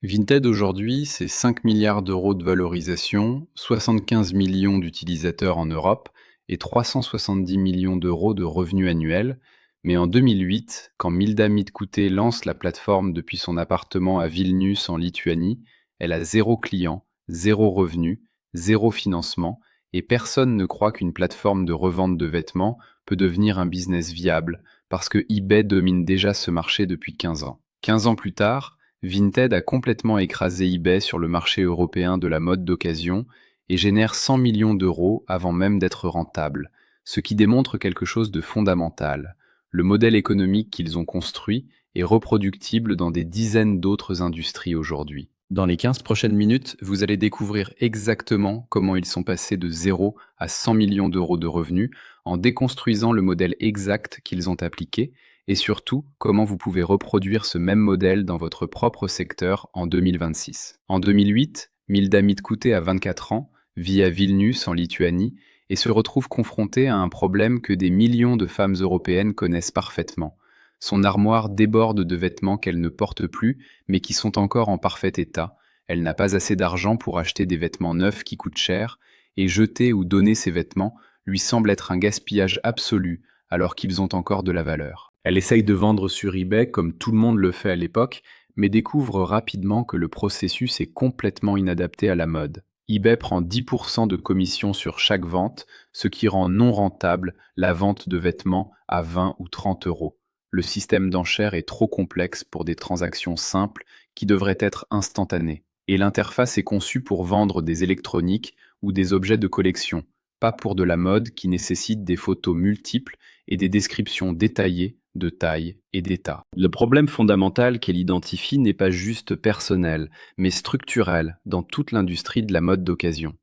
Vinted aujourd'hui, c'est 5 milliards d'euros de valorisation, 75 millions d'utilisateurs en Europe et 370 millions d'euros de revenus annuels. Mais en 2008, quand Milda Mitkute lance la plateforme depuis son appartement à Vilnius en Lituanie, elle a zéro client, zéro revenu, zéro financement, et personne ne croit qu'une plateforme de revente de vêtements peut devenir un business viable, parce que eBay domine déjà ce marché depuis 15 ans. 15 ans plus tard, Vinted a complètement écrasé eBay sur le marché européen de la mode d'occasion et génère 100 millions d'euros avant même d'être rentable, ce qui démontre quelque chose de fondamental. Le modèle économique qu'ils ont construit est reproductible dans des dizaines d'autres industries aujourd'hui. Dans les 15 prochaines minutes, vous allez découvrir exactement comment ils sont passés de 0 à 100 millions d'euros de revenus en déconstruisant le modèle exact qu'ils ont appliqué et surtout comment vous pouvez reproduire ce même modèle dans votre propre secteur en 2026. En 2008, Milda Mitkute a 24 ans, vit à Vilnius en Lituanie et se retrouve confrontée à un problème que des millions de femmes européennes connaissent parfaitement. Son armoire déborde de vêtements qu'elle ne porte plus mais qui sont encore en parfait état. Elle n'a pas assez d'argent pour acheter des vêtements neufs qui coûtent cher et jeter ou donner ces vêtements lui semble être un gaspillage absolu alors qu'ils ont encore de la valeur. Elle essaye de vendre sur eBay comme tout le monde le fait à l'époque, mais découvre rapidement que le processus est complètement inadapté à la mode. eBay prend 10% de commission sur chaque vente, ce qui rend non rentable la vente de vêtements à 20 ou 30 euros. Le système d'enchères est trop complexe pour des transactions simples qui devraient être instantanées. Et l'interface est conçue pour vendre des électroniques ou des objets de collection, pas pour de la mode qui nécessite des photos multiples et des descriptions détaillées de taille et d'état. Le problème fondamental qu'elle identifie n'est pas juste personnel, mais structurel dans toute l'industrie de la mode d'occasion.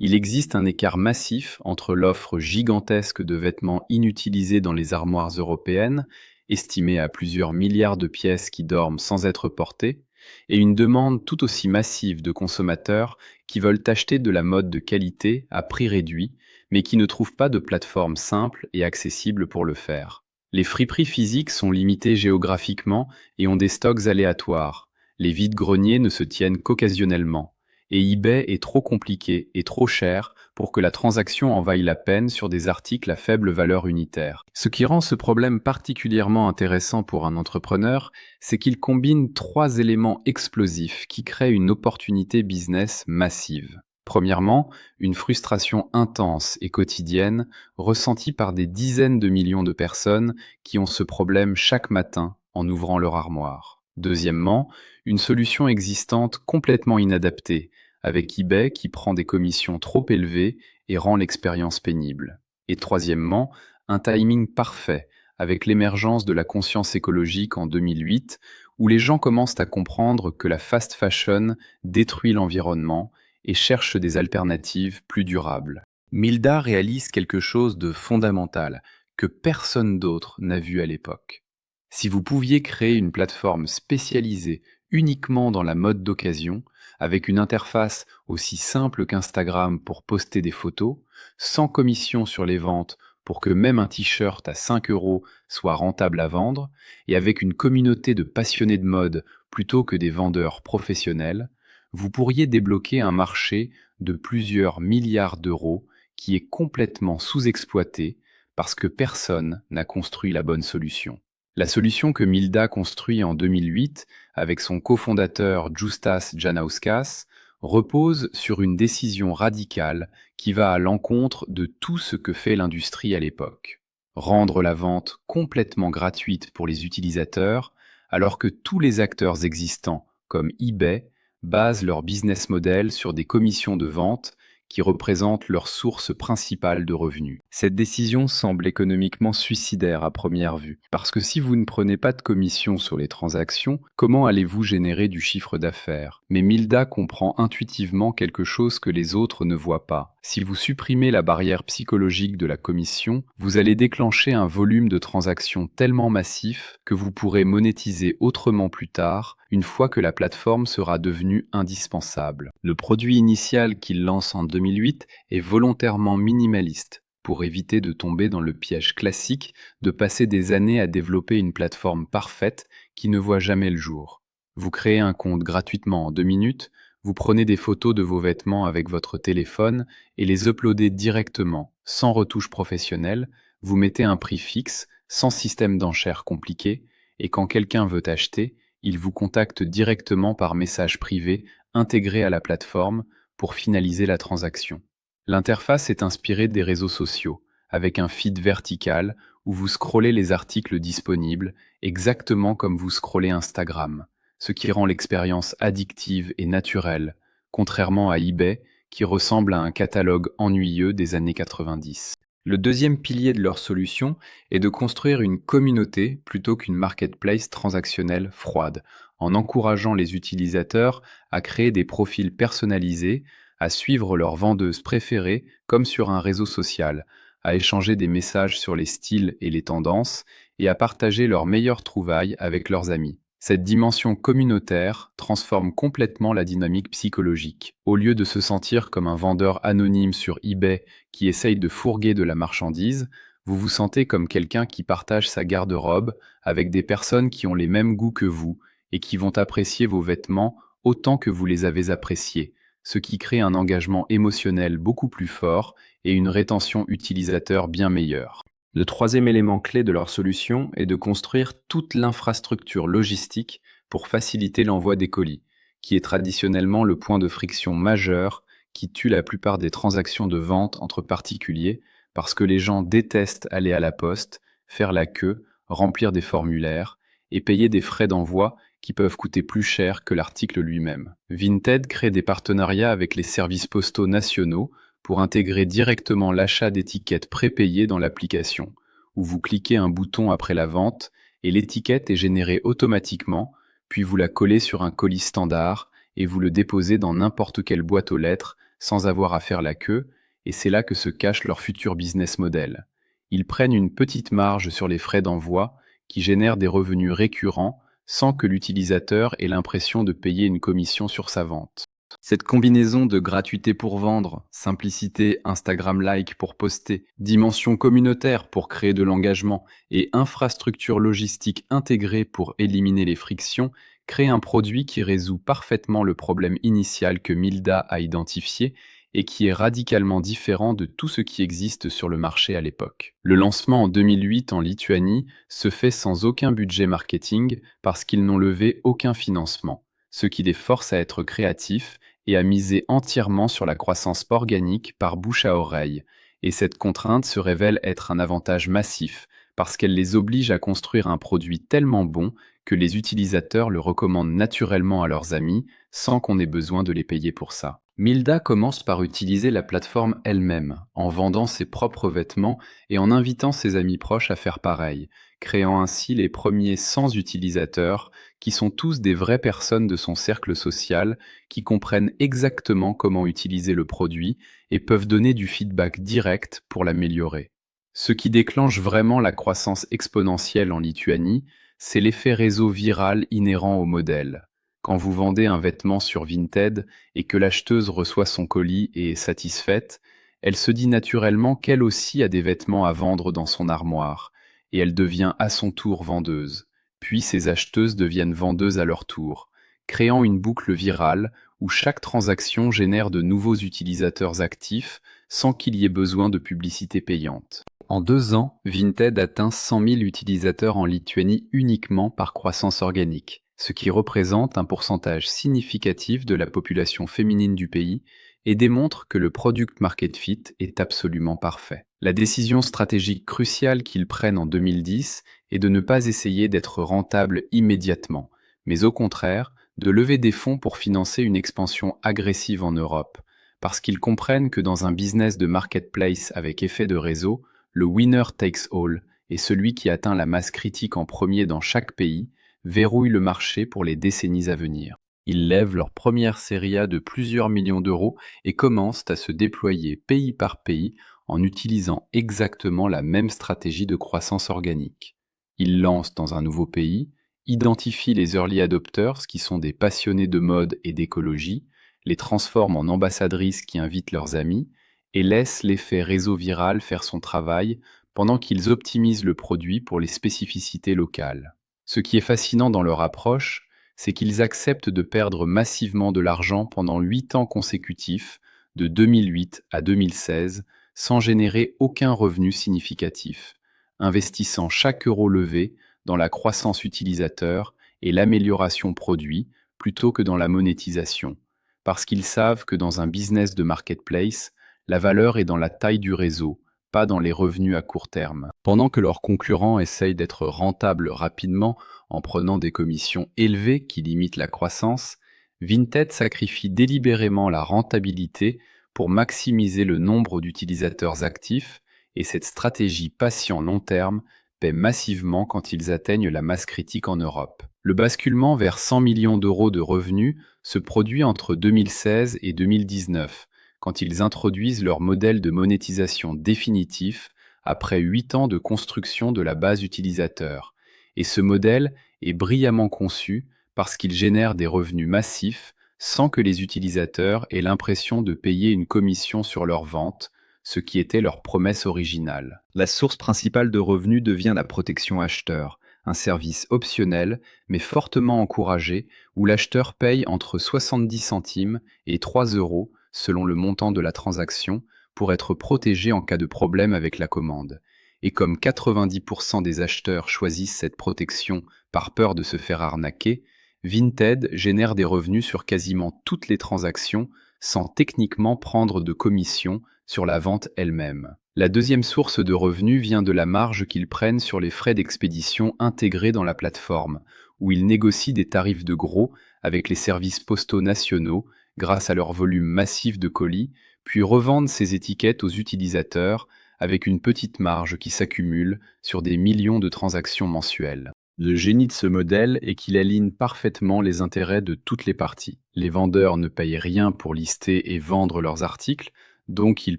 Il existe un écart massif entre l'offre gigantesque de vêtements inutilisés dans les armoires européennes, estimée à plusieurs milliards de pièces qui dorment sans être portées, et une demande tout aussi massive de consommateurs qui veulent acheter de la mode de qualité à prix réduit, mais qui ne trouvent pas de plateforme simple et accessible pour le faire. Les friperies physiques sont limitées géographiquement et ont des stocks aléatoires. Les vides-greniers ne se tiennent qu'occasionnellement et eBay est trop compliqué et trop cher pour que la transaction en vaille la peine sur des articles à faible valeur unitaire. Ce qui rend ce problème particulièrement intéressant pour un entrepreneur, c'est qu'il combine trois éléments explosifs qui créent une opportunité business massive. Premièrement, une frustration intense et quotidienne ressentie par des dizaines de millions de personnes qui ont ce problème chaque matin en ouvrant leur armoire. Deuxièmement, une solution existante complètement inadaptée, avec eBay qui prend des commissions trop élevées et rend l'expérience pénible. Et troisièmement, un timing parfait, avec l'émergence de la conscience écologique en 2008, où les gens commencent à comprendre que la fast fashion détruit l'environnement et cherchent des alternatives plus durables. Milda réalise quelque chose de fondamental, que personne d'autre n'a vu à l'époque. Si vous pouviez créer une plateforme spécialisée uniquement dans la mode d'occasion, avec une interface aussi simple qu'Instagram pour poster des photos, sans commission sur les ventes pour que même un t-shirt à 5 euros soit rentable à vendre, et avec une communauté de passionnés de mode plutôt que des vendeurs professionnels, vous pourriez débloquer un marché de plusieurs milliards d'euros qui est complètement sous-exploité parce que personne n'a construit la bonne solution. La solution que Milda construit en 2008 avec son cofondateur Justas Janauskas repose sur une décision radicale qui va à l'encontre de tout ce que fait l'industrie à l'époque. Rendre la vente complètement gratuite pour les utilisateurs alors que tous les acteurs existants comme eBay basent leur business model sur des commissions de vente qui représentent leur source principale de revenus. Cette décision semble économiquement suicidaire à première vue, parce que si vous ne prenez pas de commission sur les transactions, comment allez-vous générer du chiffre d'affaires? Mais Milda comprend intuitivement quelque chose que les autres ne voient pas. Si vous supprimez la barrière psychologique de la commission, vous allez déclencher un volume de transactions tellement massif que vous pourrez monétiser autrement plus tard, une fois que la plateforme sera devenue indispensable. Le produit initial qu'il lance en 2008 est volontairement minimaliste pour éviter de tomber dans le piège classique de passer des années à développer une plateforme parfaite qui ne voit jamais le jour. Vous créez un compte gratuitement en 2 minutes, vous prenez des photos de vos vêtements avec votre téléphone et les uploadez directement, sans retouche professionnelle, vous mettez un prix fixe, sans système d'enchères compliqué, et quand quelqu'un veut acheter, il vous contacte directement par message privé intégré à la plateforme pour finaliser la transaction. L'interface est inspirée des réseaux sociaux, avec un feed vertical où vous scrollez les articles disponibles, exactement comme vous scrollez Instagram, ce qui rend l'expérience addictive et naturelle, contrairement à eBay, qui ressemble à un catalogue ennuyeux des années 90. Le deuxième pilier de leur solution est de construire une communauté plutôt qu'une marketplace transactionnelle froide, en encourageant les utilisateurs à créer des profils personnalisés, à suivre leurs vendeuses préférées comme sur un réseau social, à échanger des messages sur les styles et les tendances, et à partager leurs meilleures trouvailles avec leurs amis. Cette dimension communautaire transforme complètement la dynamique psychologique. Au lieu de se sentir comme un vendeur anonyme sur eBay qui essaye de fourguer de la marchandise, vous vous sentez comme quelqu'un qui partage sa garde-robe avec des personnes qui ont les mêmes goûts que vous et qui vont apprécier vos vêtements autant que vous les avez appréciés, ce qui crée un engagement émotionnel beaucoup plus fort et une rétention utilisateur bien meilleure. Le troisième élément clé de leur solution est de construire toute l'infrastructure logistique pour faciliter l'envoi des colis, qui est traditionnellement le point de friction majeur qui tue la plupart des transactions de vente entre particuliers parce que les gens détestent aller à la poste, faire la queue, remplir des formulaires et payer des frais d'envoi qui peuvent coûter plus cher que l'article lui-même. Vinted crée des partenariats avec les services postaux nationaux pour intégrer directement l'achat d'étiquettes prépayées dans l'application, où vous cliquez un bouton après la vente et l'étiquette est générée automatiquement, puis vous la collez sur un colis standard et vous le déposez dans n'importe quelle boîte aux lettres sans avoir à faire la queue, et c'est là que se cache leur futur business model. Ils prennent une petite marge sur les frais d'envoi qui génèrent des revenus récurrents sans que l'utilisateur ait l'impression de payer une commission sur sa vente. Cette combinaison de gratuité pour vendre, simplicité Instagram-like pour poster, dimension communautaire pour créer de l'engagement et infrastructure logistique intégrée pour éliminer les frictions crée un produit qui résout parfaitement le problème initial que Milda a identifié et qui est radicalement différent de tout ce qui existe sur le marché à l'époque. Le lancement en 2008 en Lituanie se fait sans aucun budget marketing parce qu'ils n'ont levé aucun financement, ce qui les force à être créatifs et à miser entièrement sur la croissance organique par bouche à oreille. Et cette contrainte se révèle être un avantage massif parce qu'elle les oblige à construire un produit tellement bon que les utilisateurs le recommandent naturellement à leurs amis sans qu'on ait besoin de les payer pour ça. Milda commence par utiliser la plateforme elle-même, en vendant ses propres vêtements et en invitant ses amis proches à faire pareil, créant ainsi les premiers 100 utilisateurs, qui sont tous des vraies personnes de son cercle social, qui comprennent exactement comment utiliser le produit et peuvent donner du feedback direct pour l'améliorer. Ce qui déclenche vraiment la croissance exponentielle en Lituanie, c'est l'effet réseau viral inhérent au modèle. Quand vous vendez un vêtement sur Vinted et que l'acheteuse reçoit son colis et est satisfaite, elle se dit naturellement qu'elle aussi a des vêtements à vendre dans son armoire, et elle devient à son tour vendeuse. Puis ces acheteuses deviennent vendeuses à leur tour, créant une boucle virale où chaque transaction génère de nouveaux utilisateurs actifs sans qu'il y ait besoin de publicité payante. En 2 ans, Vinted atteint 100 000 utilisateurs en Lituanie uniquement par croissance organique, ce qui représente un pourcentage significatif de la population féminine du pays et démontre que le product market fit est absolument parfait. La décision stratégique cruciale qu'ils prennent en 2010 est de ne pas essayer d'être rentable immédiatement, mais au contraire, de lever des fonds pour financer une expansion agressive en Europe, parce qu'ils comprennent que dans un business de marketplace avec effet de réseau, le winner takes all et celui qui atteint la masse critique en premier dans chaque pays verrouille le marché pour les décennies à venir. Ils lèvent leur première série A de plusieurs millions d'euros et commencent à se déployer pays par pays en utilisant exactement la même stratégie de croissance organique. Ils lancent dans un nouveau pays, identifient les early adopters qui sont des passionnés de mode et d'écologie, les transforment en ambassadrices qui invitent leurs amis, et laisse l'effet réseau viral faire son travail pendant qu'ils optimisent le produit pour les spécificités locales. Ce qui est fascinant dans leur approche, c'est qu'ils acceptent de perdre massivement de l'argent pendant 8 ans consécutifs, de 2008 à 2016, sans générer aucun revenu significatif, investissant chaque euro levé dans la croissance utilisateur et l'amélioration produit plutôt que dans la monétisation, parce qu'ils savent que dans un business de marketplace, la valeur est dans la taille du réseau, pas dans les revenus à court terme. Pendant que leurs concurrents essayent d'être rentables rapidement en prenant des commissions élevées qui limitent la croissance, Vinted sacrifie délibérément la rentabilité pour maximiser le nombre d'utilisateurs actifs, et cette stratégie patient long terme paie massivement quand ils atteignent la masse critique en Europe. Le basculement vers 100 millions d'euros de revenus se produit entre 2016 et 2019, quand ils introduisent leur modèle de monétisation définitif après 8 ans de construction de la base utilisateur. Et ce modèle est brillamment conçu parce qu'il génère des revenus massifs sans que les utilisateurs aient l'impression de payer une commission sur leurs ventes, ce qui était leur promesse originale. La source principale de revenus devient la protection acheteur, un service optionnel mais fortement encouragé où l'acheteur paye entre 70 centimes et 3 euros selon le montant de la transaction pour être protégé en cas de problème avec la commande. Et comme 90% des acheteurs choisissent cette protection par peur de se faire arnaquer, Vinted génère des revenus sur quasiment toutes les transactions sans techniquement prendre de commission sur la vente elle-même. La deuxième source de revenus vient de la marge qu'ils prennent sur les frais d'expédition intégrés dans la plateforme, où ils négocient des tarifs de gros avec les services postaux nationaux grâce à leur volume massif de colis, puis revendent ces étiquettes aux utilisateurs avec une petite marge qui s'accumule sur des millions de transactions mensuelles. Le génie de ce modèle est qu'il aligne parfaitement les intérêts de toutes les parties. Les vendeurs ne payent rien pour lister et vendre leurs articles, donc ils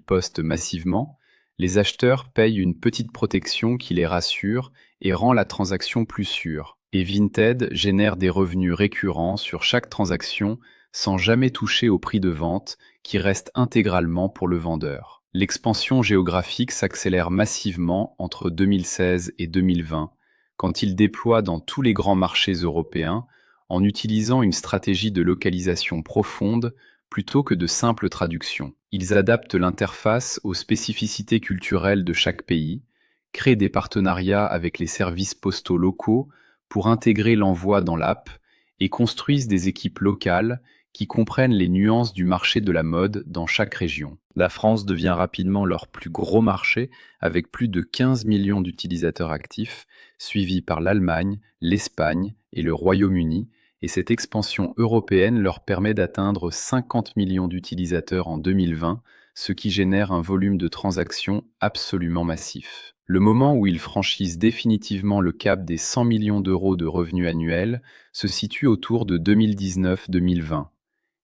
postent massivement. Les acheteurs payent une petite protection qui les rassure et rend la transaction plus sûre. Et Vinted génère des revenus récurrents sur chaque transaction sans jamais toucher au prix de vente qui reste intégralement pour le vendeur. L'expansion géographique s'accélère massivement entre 2016 et 2020, quand ils déploient dans tous les grands marchés européens en utilisant une stratégie de localisation profonde plutôt que de simple traduction. Ils adaptent l'interface aux spécificités culturelles de chaque pays, créent des partenariats avec les services postaux locaux pour intégrer l'envoi dans l'app et construisent des équipes locales qui comprennent les nuances du marché de la mode dans chaque région. La France devient rapidement leur plus gros marché avec plus de 15 millions d'utilisateurs actifs, suivi par l'Allemagne, l'Espagne et le Royaume-Uni, et cette expansion européenne leur permet d'atteindre 50 millions d'utilisateurs en 2020, ce qui génère un volume de transactions absolument massif. Le moment où ils franchissent définitivement le cap des 100 millions d'euros de revenus annuels se situe autour de 2019-2020.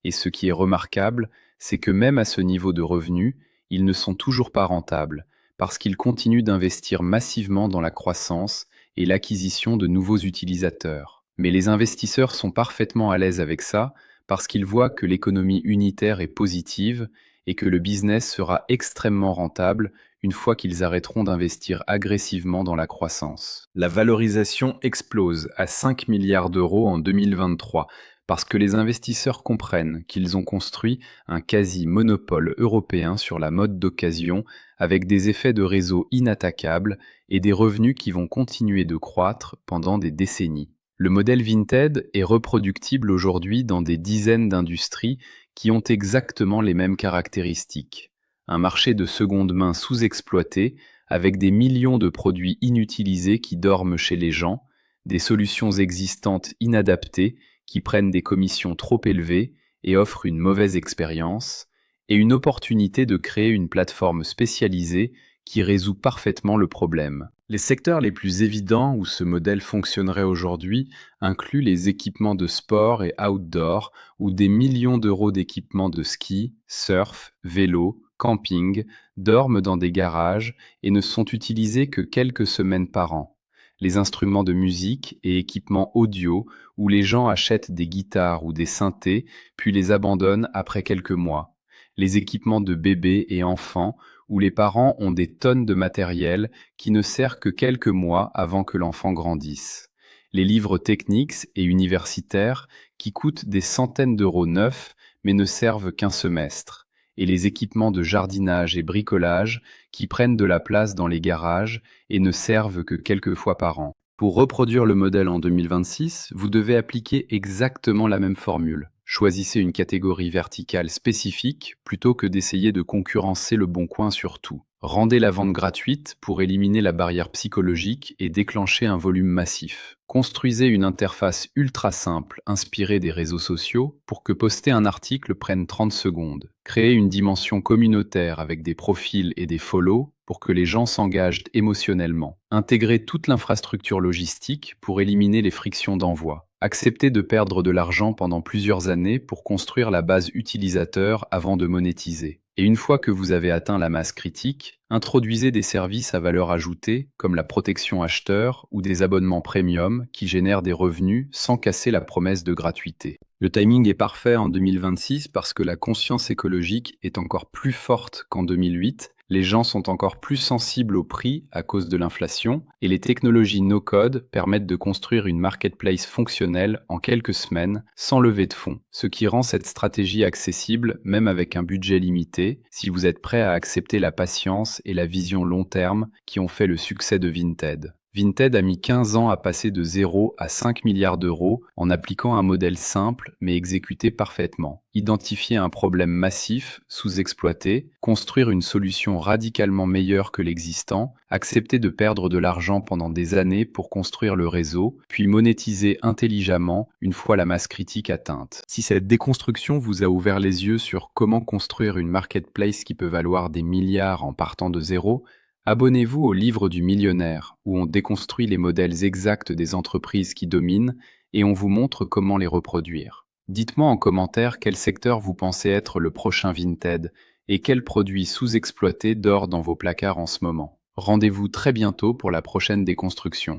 Et ce qui est remarquable, c'est que même à ce niveau de revenus, ils ne sont toujours pas rentables, parce qu'ils continuent d'investir massivement dans la croissance et l'acquisition de nouveaux utilisateurs. Mais les investisseurs sont parfaitement à l'aise avec ça, parce qu'ils voient que l'économie unitaire est positive et que le business sera extrêmement rentable une fois qu'ils arrêteront d'investir agressivement dans la croissance. La valorisation explose à 5 milliards d'euros en 2023, parce que les investisseurs comprennent qu'ils ont construit un quasi-monopole européen sur la mode d'occasion avec des effets de réseau inattaquables et des revenus qui vont continuer de croître pendant des décennies. Le modèle Vinted est reproductible aujourd'hui dans des dizaines d'industries qui ont exactement les mêmes caractéristiques. Un marché de seconde main sous-exploité avec des millions de produits inutilisés qui dorment chez les gens, des solutions existantes inadaptées qui prennent des commissions trop élevées et offrent une mauvaise expérience, et une opportunité de créer une plateforme spécialisée qui résout parfaitement le problème. Les secteurs les plus évidents où ce modèle fonctionnerait aujourd'hui incluent les équipements de sport et outdoor, où des millions d'euros d'équipements de ski, surf, vélo, camping dorment dans des garages et ne sont utilisés que quelques semaines par an. Les instruments de musique et équipements audio, où les gens achètent des guitares ou des synthés, puis les abandonnent après quelques mois. Les équipements de bébés et enfants, où les parents ont des tonnes de matériel qui ne sert que quelques mois avant que l'enfant grandisse. Les livres techniques et universitaires qui coûtent des centaines d'euros neufs mais ne servent qu'un semestre. Et les équipements de jardinage et bricolage qui prennent de la place dans les garages et ne servent que quelques fois par an. Pour reproduire le modèle en 2026, vous devez appliquer exactement la même formule. Choisissez une catégorie verticale spécifique plutôt que d'essayer de concurrencer le bon coin sur tout. Rendez la vente gratuite pour éliminer la barrière psychologique et déclencher un volume massif. Construisez une interface ultra simple inspirée des réseaux sociaux pour que poster un article prenne 30 secondes. Créez une dimension communautaire avec des profils et des follow pour que les gens s'engagent émotionnellement. Intégrez toute l'infrastructure logistique pour éliminer les frictions d'envoi. Acceptez de perdre de l'argent pendant plusieurs années pour construire la base utilisateur avant de monétiser. Et une fois que vous avez atteint la masse critique, introduisez des services à valeur ajoutée comme la protection acheteur ou des abonnements premium qui génèrent des revenus sans casser la promesse de gratuité. Le timing est parfait en 2026 parce que la conscience écologique est encore plus forte qu'en 2008. Les gens sont encore plus sensibles au prix à cause de l'inflation et les technologies no-code permettent de construire une marketplace fonctionnelle en quelques semaines sans lever de fonds, ce qui rend cette stratégie accessible même avec un budget limité si vous êtes prêt à accepter la patience et la vision long terme qui ont fait le succès de Vinted. Vinted a mis 15 ans à passer de 0 à 5 milliards d'euros en appliquant un modèle simple mais exécuté parfaitement. Identifier un problème massif, sous-exploité, construire une solution radicalement meilleure que l'existant, accepter de perdre de l'argent pendant des années pour construire le réseau, puis monétiser intelligemment une fois la masse critique atteinte. Si cette déconstruction vous a ouvert les yeux sur comment construire une marketplace qui peut valoir des milliards en partant de zéro, abonnez-vous au livre du millionnaire, où on déconstruit les modèles exacts des entreprises qui dominent et on vous montre comment les reproduire. Dites-moi en commentaire quel secteur vous pensez être le prochain Vinted et quel produit sous-exploité dort dans vos placards en ce moment. Rendez-vous très bientôt pour la prochaine déconstruction.